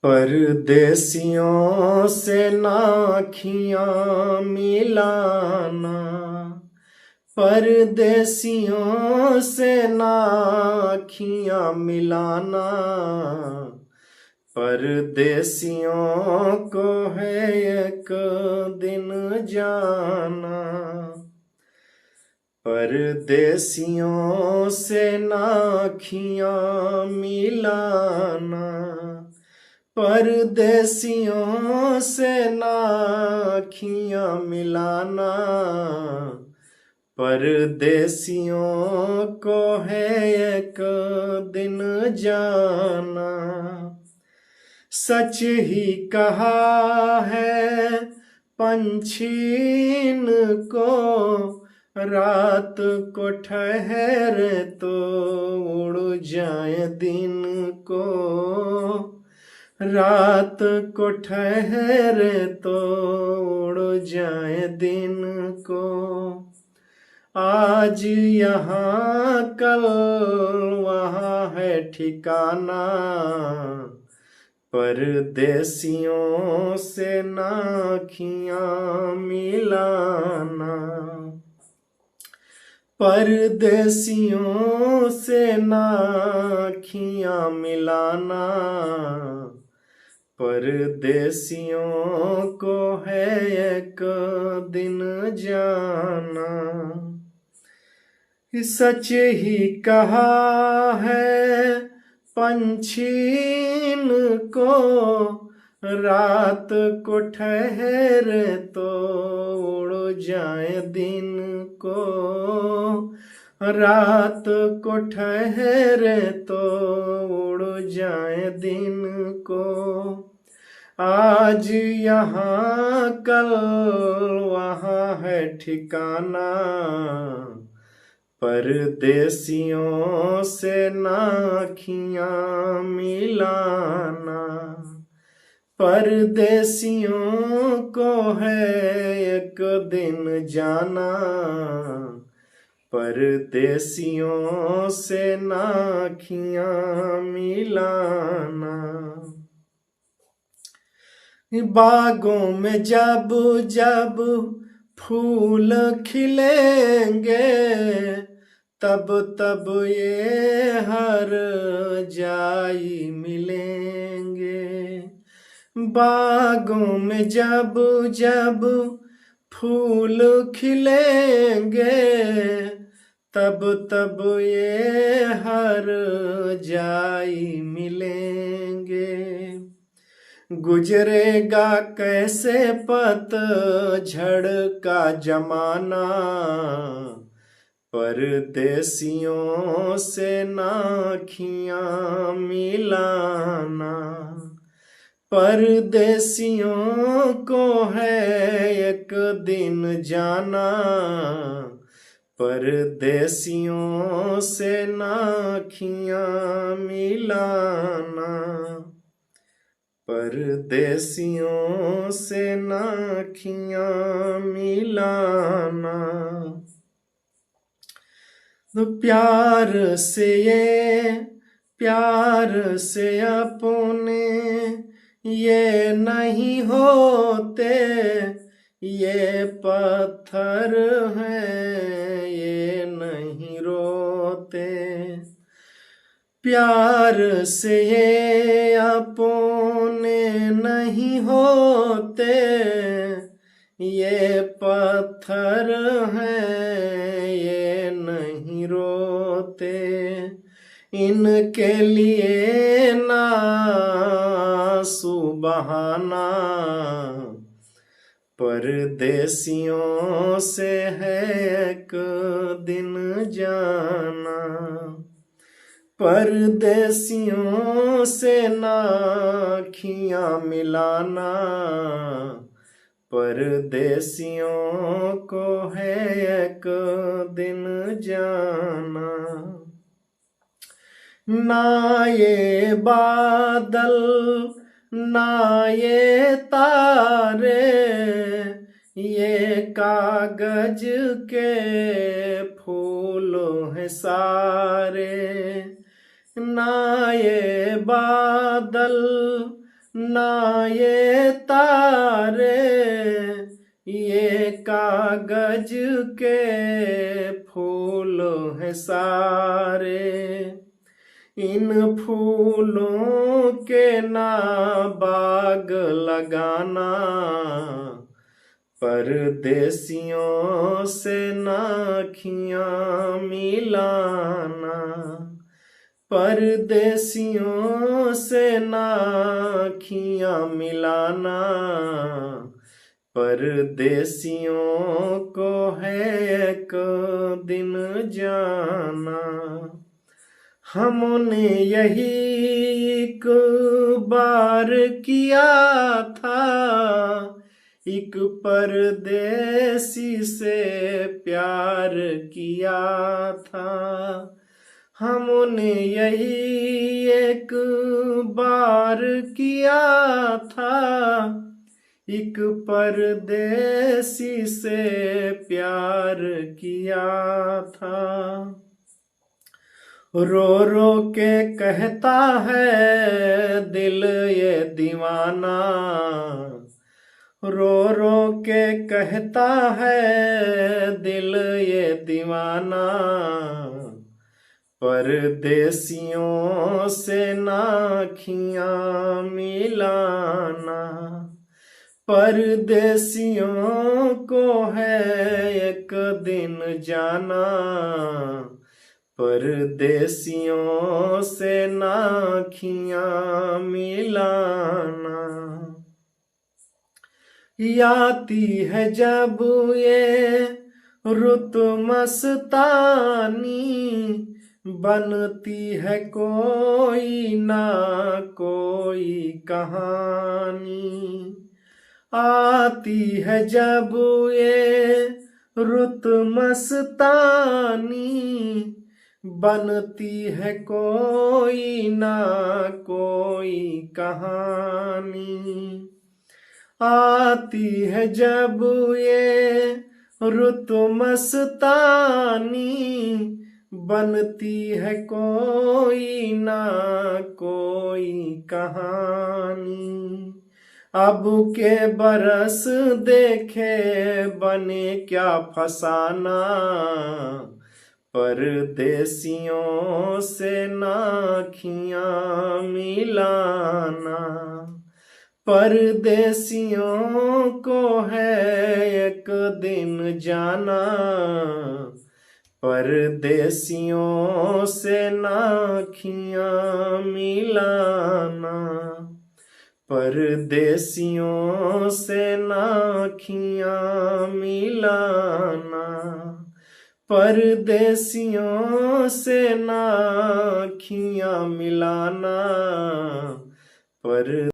परदेसियों से नाखियाँ मिलाना, परदेसियों से नाखियाँ मिलाना। परदेसियों को है एक दिन जाना, परदेसियों से नाखियाँ मिलाना। परदेसियों से नाखियाँ मिलाना, परदेसियों को है एक दिन जाना। सच ही कहा है पंछी को, रात को ठहरे तो उड़ जाए दिन को। रात को ठहरे तो उड़ जाए दिन को। आज यहाँ कल वहाँ है ठिकाना, परदेसियों से नाखियाँ मिलाना। परदेसियों से नाखियाँ मिलाना, परदेसियों को है एक दिन जाना। सच ही कहा है पंछी को, रात को ठहरे तो उड़ जाए दिन को। रात को ठहरे तो उड़ जाए दिन को। आज यहाँ कल वहाँ है ठिकाना, परदेसियों से नाखियाँ मिलाना। परदेसियों को है एक दिन जाना, परदेसियों से नाखियाँ मिलाना। बागों में जब जब फूल खिलेंगे, तब तब ये हर जाई मिलेंगे। बागों में जब जब फूल खिलेंगे, तब तब ये हर जाई मिलेंगे। गुजरेगा कैसे पतझड़ का जमाना, परदेसियों से नाखियाँ मिलाना। परदेसियों को है एक दिन जाना, परदेसियों से नाखियाँ मिलाना। परदेसियों से नाखियाँ मिलाना। तो प्यार से अपने ये नहीं होते, ये पत्थर हैं ये नहीं रोते। प्यार से ये अपने नहीं होते, ये पत्थर हैं ये नहीं रोते। इनके लिए ना सुबहाना, परदेसियों से है एक दिन जाना। परदेसियों से नाखियाँ मिलाना, परदेसियों को है एक दिन जाना। ना ये बादल ना ये तारे, ये कागज के फूल हैं सारे। ना ये बादल ना ये तारे, ये कागज के फूल हैं सारे। इन फूलों के ना बाग लगाना, परदेसियों से नाखियां मिलाना। परदेसियों से नाखियां मिलाना, परदेसियों को है एक दिन जाना। हमने यही एक बार किया था, एक परदेसी से प्यार किया था। हमने यही एक बार किया था, एक परदेसी से प्यार किया था। रो रो के कहता है दिल ये दीवाना, रो रो के कहता है दिल ये दीवाना। परदेसियों से नाखियां मिलाना, परदेसियों को है एक दिन जाना। परदेसियों से नाखियां मिलाना। आती है जब ये रुत मस्तानी, बनती है कोई ना कोई कहानी। आती है जब ये रुत मस्तानी, बनती है कोई ना कोई कहानी। आती है जब ये रुत मस्तानी, बनती है कोई ना कोई कहानी। अब के बरस देखे बने क्या फसाना, परदेसियों से नाखियां मिलाना। परदेसियों को है एक दिन जाना, परदेसियों से नाखियां मिलाना। परदेसियों से नाखियां मिलाना, परदेसियों से नाखियां मिलाना। पर